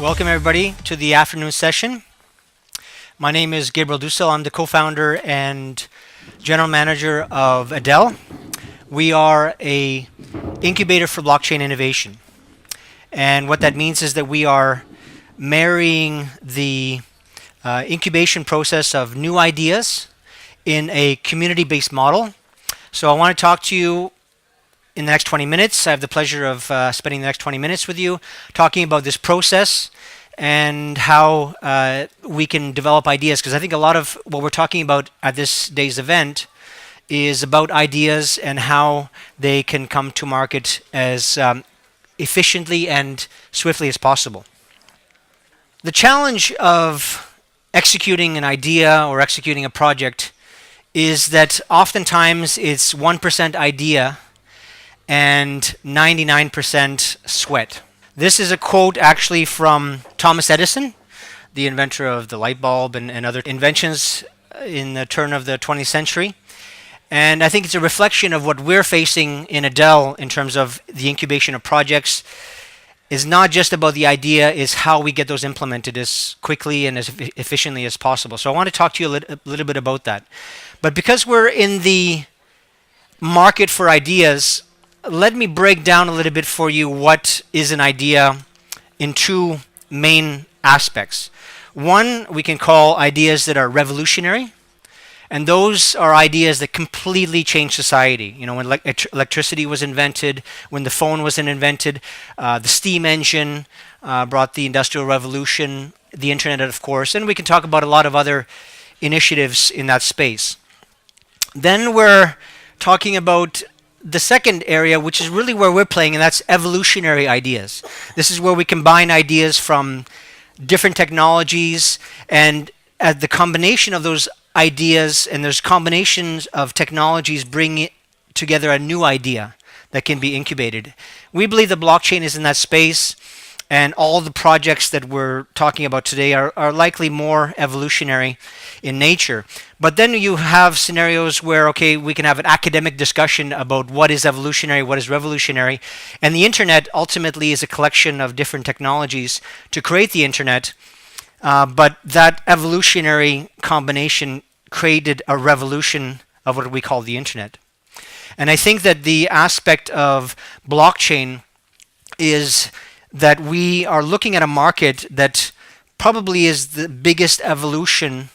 Welcome everybody to the afternoon session. My name is Gabriel Dussel. I'm the co-founder and general manager of Adel. We are a incubator for blockchain innovation. And what that means is that we are marrying the incubation process of new ideas in a community-based model. So I want to talk to you in the next 20 minutes. I have the pleasure of spending the next 20 minutes with you talking about this process and how we can develop ideas, because I think a lot of what we're talking about at this day's event is about ideas and how they can come to market as efficiently and swiftly as possible. The challenge of executing an idea or executing a project is that oftentimes it's 1% idea and 99% sweat. This is a quote actually from Thomas Edison, the inventor of the light bulb and other inventions in the turn of the 20th century. And I think it's a reflection of what we're facing in Adel in terms of the incubation of projects. Is not just about the idea, is how we get those implemented as quickly and as efficiently as possible. So I want to talk to you a little bit about that. But because we're in the market for ideas, let me break down a little bit for you what is an idea in two main aspects. One, we can call ideas that are revolutionary, and those are ideas that completely change society. You know, when electricity was invented, when the phone was invented, the steam engine brought the Industrial Revolution, the internet, of course, and we can talk about a lot of other initiatives in that space. Then we're talking about the second area, which is really where we're playing, and that's evolutionary ideas. This is where we combine ideas from different technologies, and at the combination of those ideas and those combinations of technologies bring together a new idea that can be incubated. We believe the blockchain is in that space, and all the projects that we're talking about today are likely more evolutionary in nature. But then you have scenarios where, okay, we can have an academic discussion about what is evolutionary, what is revolutionary, and the internet ultimately is a collection of different technologies to create the internet, but that evolutionary combination created a revolution of what we call the internet. And I think that the aspect of blockchain is that we are looking at a market that probably is the biggest evolution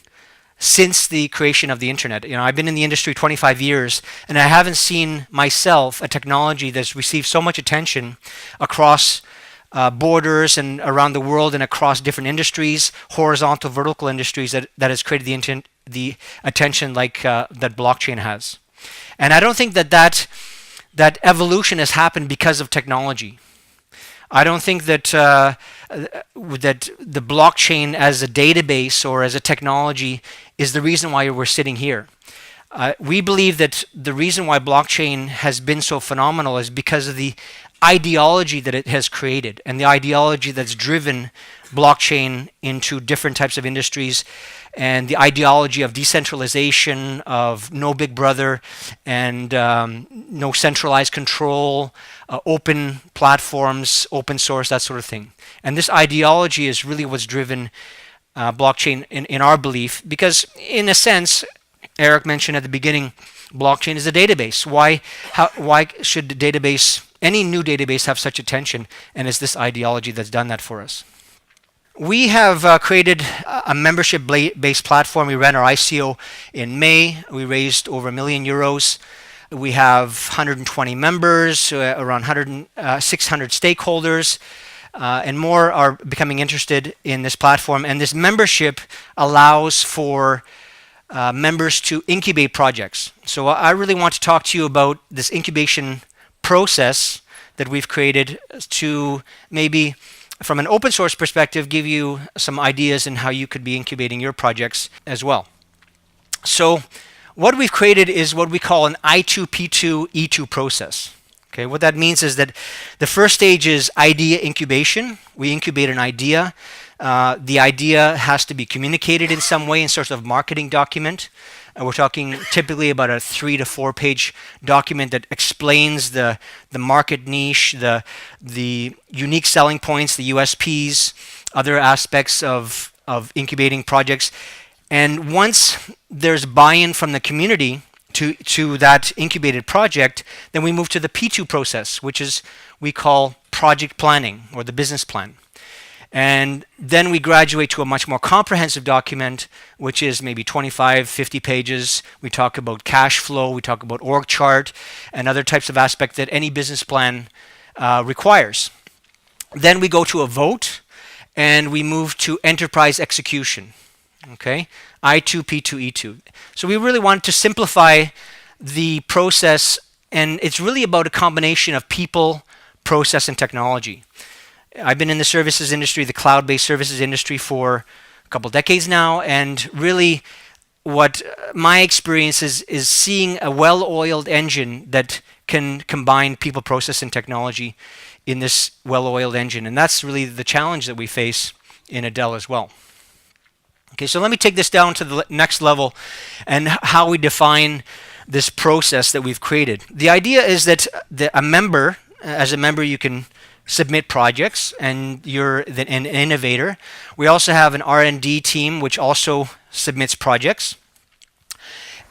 since the creation of the internet. You know, I've been in the industry 25 years, and I haven't seen myself a technology that's received so much attention across borders and around the world and across different industries, horizontal, vertical industries, that has created the attention like that blockchain has. And I don't think that evolution has happened because of technology. I don't think that that the blockchain as a database or as a technology is the reason why we're sitting here. We believe that the reason why blockchain has been so phenomenal is because of the ideology that it has created and the ideology that's driven blockchain into different types of industries, and the ideology of decentralization, of no big brother, and no centralized control, open platforms, open source, that sort of thing. And this ideology is really what's driven blockchain in our belief, because in a sense, Eric mentioned at the beginning, blockchain is a database. Why should the database, any new database, have such attention? And it's this ideology that's done that for us. We have created a membership-based platform. We ran our ICO in May. We raised over €1 million. We have 120 members, around 600 stakeholders, and more are becoming interested in this platform. And this membership allows for members to incubate projects. So I really want to talk to you about this incubation process that we've created to maybe, from an open source perspective, give you some ideas in how you could be incubating your projects as well. So what we've created is what we call an I2P2 E2 process. Okay, what that means is that the first stage is idea incubation. We incubate an idea. The idea has to be communicated in some way, in sort of marketing document. We're talking typically about a 3 to 4 page document that explains the market niche, the unique selling points, the USPs, other aspects of incubating projects. And once there's buy-in from the community to that incubated project, then we move to the P2 process, which is we call project planning or the business plan. And then we graduate to a much more comprehensive document, which is maybe 25, 50 pages. We talk about cash flow, we talk about org chart, and other types of aspects that any business plan requires. Then we go to a vote, and we move to enterprise execution. Okay, I2, P2, E2. So we really want to simplify the process, and it's really about a combination of people, process, and technology. I've been in the services industry, the cloud-based services industry, for a couple decades now, and really what my experience is seeing a well-oiled engine that can combine people, process, and technology in this well-oiled engine. And that's really the challenge that we face in Adel as well. Okay, so let me take this down to the next level and how we define this process that we've created. The idea is that as a member, you can submit projects, and you're an innovator. We also have an R&D team which also submits projects.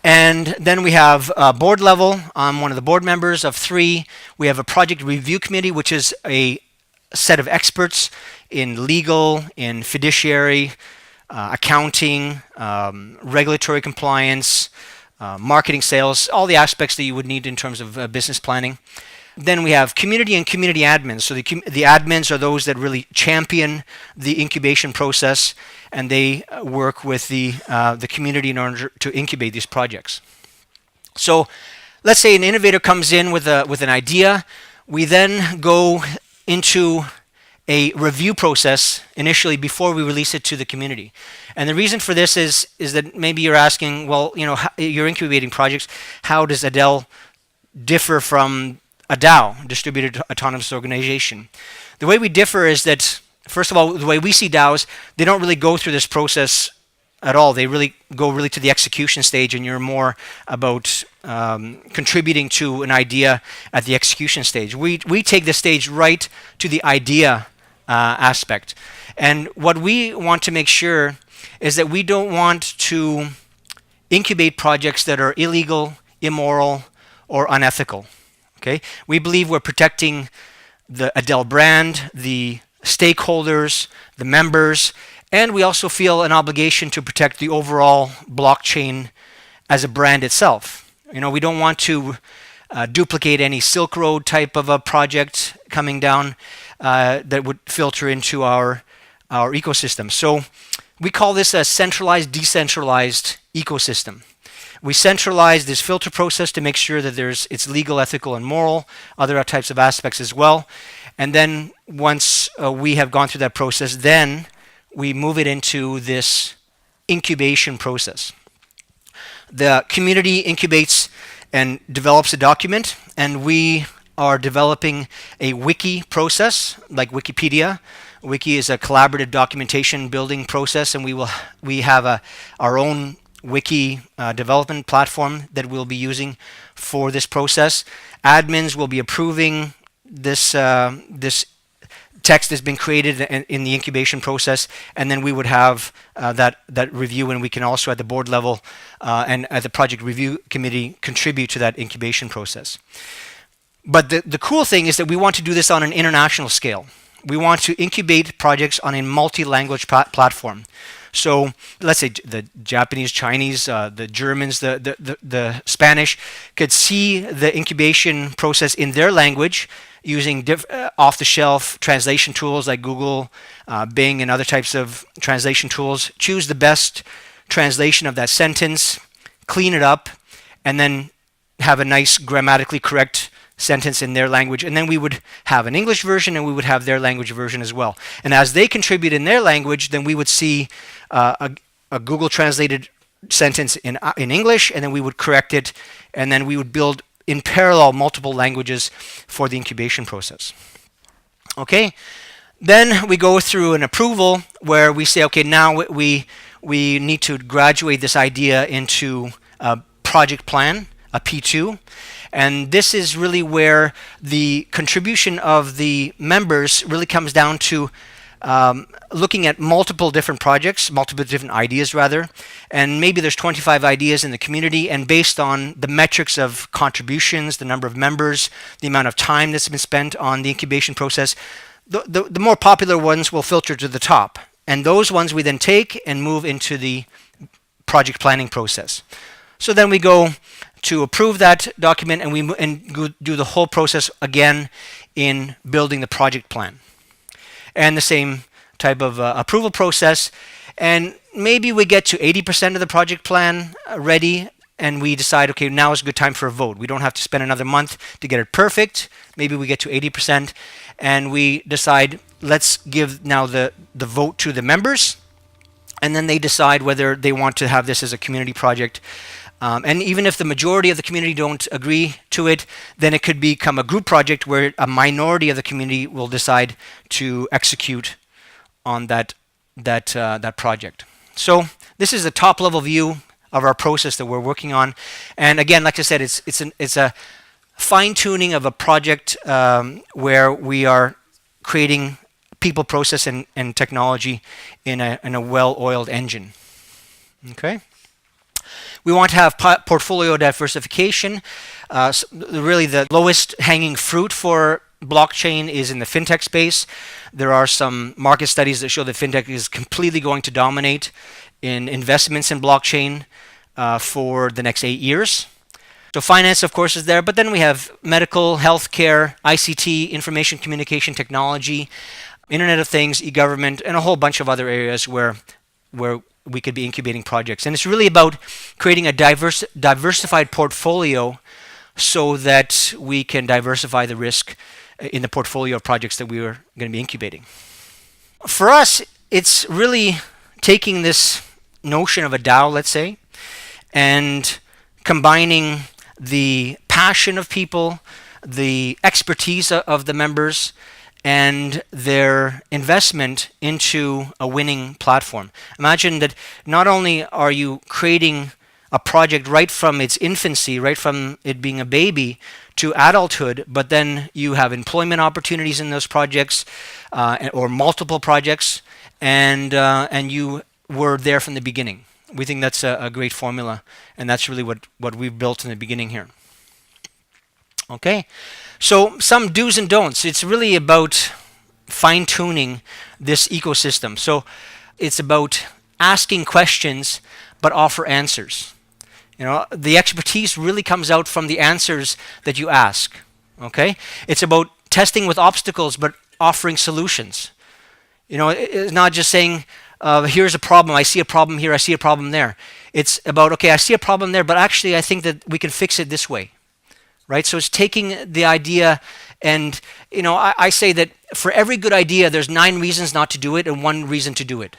And then we have board level. I'm one of the board members of 3. We have a project review committee, which is a set of experts in legal, in fiduciary, accounting, regulatory compliance, marketing, sales, all the aspects that you would need in terms of business planning. Then we have community and community admins. So the admins are those that really champion the incubation process, and they work with the community in order to incubate these projects. So let's say an innovator comes in with an idea. We then go into a review process initially before we release it to the community. And the reason for this is that maybe you're asking, well, you're incubating projects. How does Adel differ from a DAO, distributed autonomous organization? The way we differ is that, first of all, the way we see DAOs, they don't really go through this process at all. They really go to the execution stage, and you're more about contributing to an idea at the execution stage. We take the stage right to the idea aspect. And what we want to make sure is that we don't want to incubate projects that are illegal, immoral, or unethical. Okay? We believe we're protecting the Adel brand, the stakeholders, the members, and we also feel an obligation to protect the overall blockchain as a brand itself. We don't want to duplicate any Silk Road type of a project coming down that would filter into our ecosystem. So we call this a centralized, decentralized ecosystem. We centralize this filter process to make sure that it's legal, ethical, and moral, other types of aspects as well. And then once we have gone through that process, then we move it into this incubation process. The community incubates and develops a document, and we are developing a wiki process like Wikipedia. Wiki is a collaborative documentation building process, and we have our own Wiki development platform that we'll be using for this process. Admins will be approving this text that's been created in the incubation process, and then we would have that review, and we can also at the board level and at the project review committee contribute to that incubation process. But the cool thing is that we want to do this on an international scale. We want to incubate projects on a multi-language platform. So let's say the Japanese, Chinese, the Germans, the Spanish could see the incubation process in their language using off-the-shelf translation tools like Google, Bing, and other types of translation tools. Choose the best translation of that sentence, clean it up, and then have a nice grammatically correct sentence in their language. And then we would have an English version, and we would have their language version as well. And as they contribute in their language, then we would see a Google translated sentence in English, and then we would correct it, and then we would build in parallel multiple languages for the incubation process. Okay, then we go through an approval where we say, okay, now we need to graduate this idea into project plan, a P2. And this is really where the contribution of the members really comes down to looking at multiple different projects, multiple different ideas rather, and maybe there's 25 ideas in the community, and based on the metrics of contributions, the number of members, the amount of time that's been spent on the incubation process, the more popular ones will filter to the top. And those ones we then take and move into the project planning process. So then we go to approve that document, and we go do the whole process again in building the project plan. And the same type of approval process. And maybe we get to 80% of the project plan ready, and we decide, okay, now is a good time for a vote. We don't have to spend another month to get it perfect. Maybe we get to 80%, and we decide, let's give now the vote to the members, and then they decide whether they want to have this as a community project. And even if the majority of the community don't agree to it, then it could become a group project where a minority of the community will decide to execute on that project. So this is a top-level view of our process that we're working on. And again, like I said, it's a fine-tuning of a project where we are creating people, process, and technology in a well-oiled engine. Okay. We want to have portfolio diversification. Really, the lowest hanging fruit for blockchain is in the fintech space. There are some market studies that show that fintech is completely going to dominate in investments in blockchain for the next 8 years. So finance, of course, is there, but then we have medical, healthcare, ICT, information communication technology, Internet of Things, eGovernment, and a whole bunch of other areas where we could be incubating projects. And it's really about creating a diversified portfolio so that we can diversify the risk in the portfolio of projects that we are going to be incubating. For us, it's really taking this notion of a DAO, let's say, and combining the passion of people, the expertise of the members, and their investment into a winning platform. Imagine that not only are you creating a project right from its infancy, right from it being a baby to adulthood, but then you have employment opportunities in those projects or multiple projects, and you were there from the beginning. We think that's a great formula, and that's really what we've built in the beginning here. Okay. So some do's and don'ts. It's really about fine-tuning this ecosystem. So it's about asking questions but offer answers. You know, the expertise really comes out from the answers that you ask. Okay? It's about testing with obstacles but offering solutions. You know, it's not just saying, here's a problem, I see a problem here, I see a problem there. It's about, okay, I see a problem there, but actually I think that we can fix it this way. Right? So it's taking the idea, and you know, I say that for every good idea, there's 9 reasons not to do it and 1 reason to do it.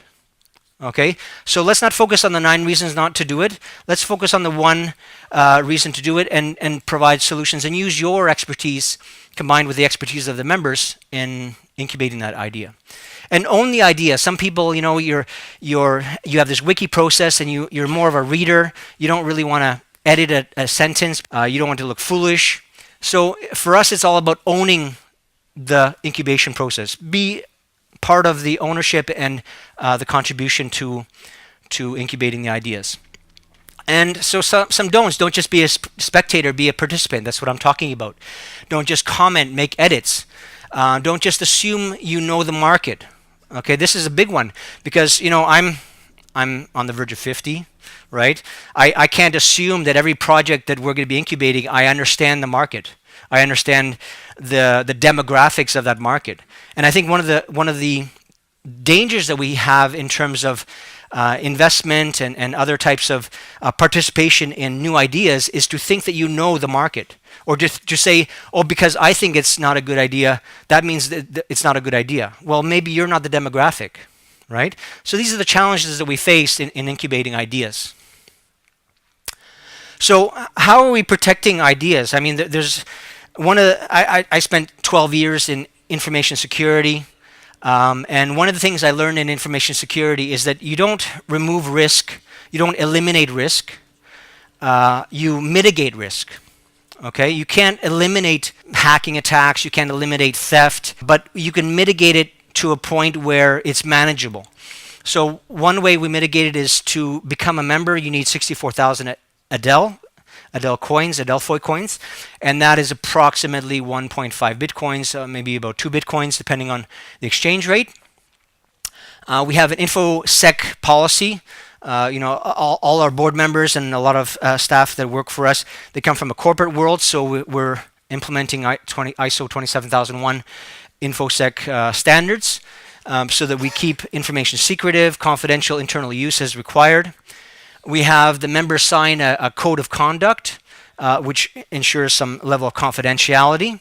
Okay? So let's not focus on the 9 reasons not to do it. Let's focus on the 1 reason to do it and provide solutions and use your expertise combined with the expertise of the members in incubating that idea. And own the idea. Some people, you know, you have this wiki process and you're more of a reader. You don't really want to edit a sentence. You don't want to look foolish. So for us, it's all about owning the incubation process. Be part of the ownership and the contribution to incubating the ideas. And so some don'ts. Don't just be a spectator, be a participant. That's what I'm talking about. Don't just comment, make edits. Don't just assume you know the market. Okay, this is a big one because, you know, I'm on the verge of 50. Right? I can't assume that every project that we're going to be incubating, I understand the market. I understand the demographics of that market. And I think one of the dangers that we have in terms of investment and other types of participation in new ideas is to think that you know the market. Or just to say, oh, because I think it's not a good idea, that means that it's not a good idea. Well, maybe you're not the demographic. Right? So these are the challenges that we face in incubating ideas. So how are we protecting ideas? I mean, there's I spent 12 years in information security, and one of the things I learned in information security is that you don't remove risk, you don't eliminate risk, you mitigate risk. Okay, you can't eliminate hacking attacks, you can't eliminate theft, but you can mitigate it to a point where it's manageable. So one way we mitigate it is to become a member. You need 64,000 Adel coins, Adelphoi coins, and that is approximately 1.5 bitcoins, maybe about 2 bitcoins, depending on the exchange rate. We have an InfoSec policy. All our board members and a lot of staff that work for us, they come from a corporate world, so we're implementing ISO 27001 InfoSec standards so that we keep information secretive, confidential, internal use as required. We have the members sign a code of conduct, which ensures some level of confidentiality.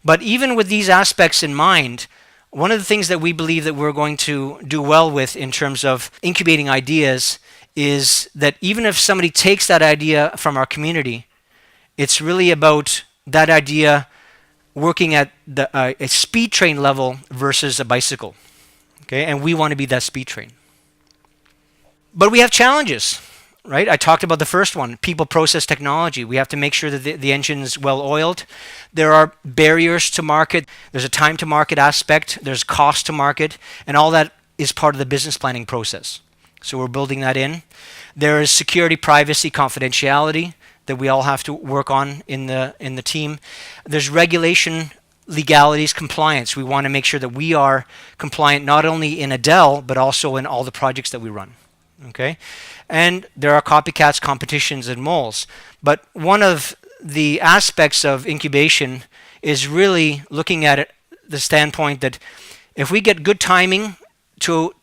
But even with these aspects in mind, one of the things that we believe that we're going to do well with in terms of incubating ideas is that even if somebody takes that idea from our community, it's really about that idea working at a speed train level versus a bicycle. Okay, and we want to be that speed train. But we have challenges, right? I talked about the first one, people, process, technology. We have to make sure that the engine is well oiled. There are barriers to market. There's a time to market aspect. There's cost to market. And all that is part of the business planning process. So we're building that in. There is security, privacy, confidentiality that we all have to work on in the team. There's regulation, legalities, compliance. We want to make sure that we are compliant not only in Adel, but also in all the projects that we run. Okay, and there are copycats, competitions, and moles. But one of the aspects of incubation is really looking at it the standpoint that if we get good time to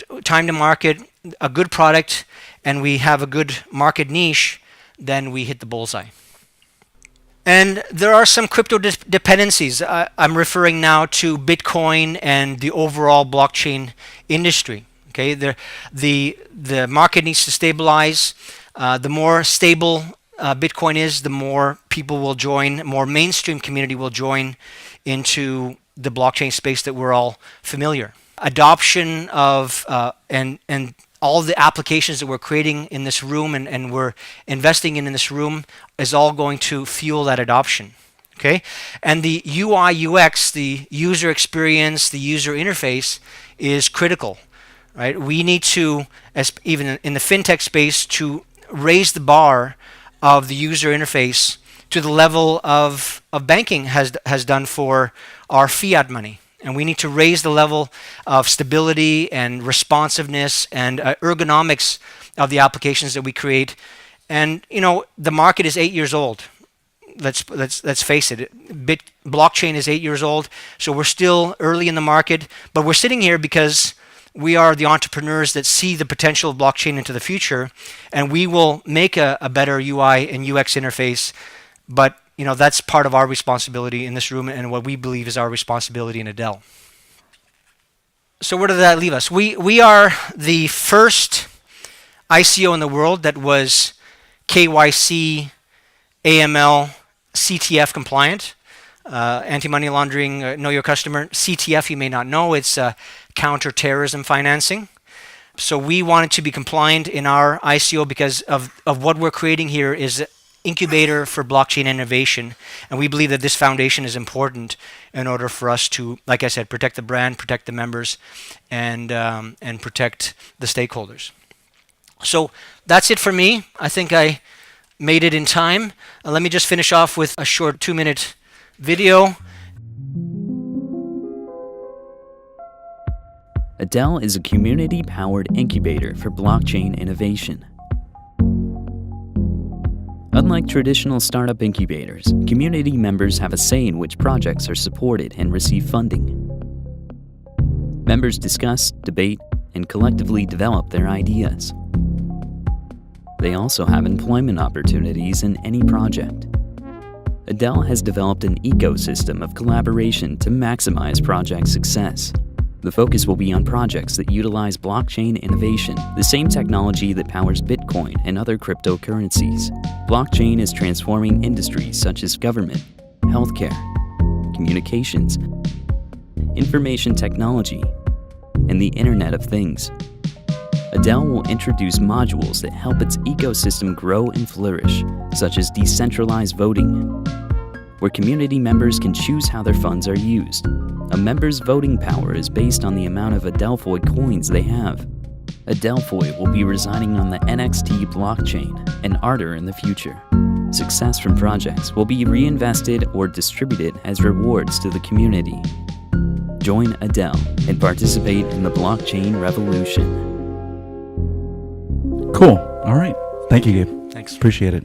market, a good product, and we have a good market niche, then we hit the bullseye. And there are some crypto dependencies. I'm referring now to Bitcoin and the overall blockchain industry. Okay, the market needs to stabilize. The more stable Bitcoin is, the more people will join, more mainstream community will join into the blockchain space that we're all familiar. Adoption of and all the applications that we're creating in this room and we're investing in this room is all going to fuel that adoption. Okay, and the UI UX, the user experience, the user interface is critical. Right, we need to, even in the fintech space, to raise the bar of the user interface to the level of banking has done for our fiat money, and we need to raise the level of stability and responsiveness and ergonomics of the applications that we create. And the market is 8 years old. Let's face it. Blockchain is 8 years old, so we're still early in the market, but we're sitting here because we are the entrepreneurs that see the potential of blockchain into the future, and we will make a better UI and UX interface. But that's part of our responsibility in this room and what we believe is our responsibility in Adel. So where did that leave us? We are the first ICO in the world that was KYC, AML, CTF compliant. Anti-money laundering, know your customer. CTF, you may not know, it's counter-terrorism financing. So we wanted to be compliant in our ICO because of what we're creating here is an incubator for blockchain innovation, and we believe that this foundation is important in order for us to, like I said, protect the brand, protect the members, and protect the stakeholders. So that's it for me. I think I made it in time. Let me just finish off with a short 2-minute video. Adel is a community-powered incubator for blockchain innovation. Unlike traditional startup incubators, community members have a say in which projects are supported and receive funding. Members discuss, debate, and collectively develop their ideas. They also have employment opportunities in any project. Adel has developed an ecosystem of collaboration to maximize project success. The focus will be on projects that utilize blockchain innovation, the same technology that powers Bitcoin and other cryptocurrencies. Blockchain is transforming industries such as government, healthcare, communications, information technology, and the Internet of Things. Adel will introduce modules that help its ecosystem grow and flourish, such as decentralized voting, where community members can choose how their funds are used. A member's voting power is based on the amount of Adelphoi coins they have. Adelphoi will be residing on the NXT blockchain and Ardor in the future. Success from projects will be reinvested or distributed as rewards to the community. Join Adel and participate in the blockchain revolution. Cool. All right. Thank you, Gabe. Thanks. Appreciate it.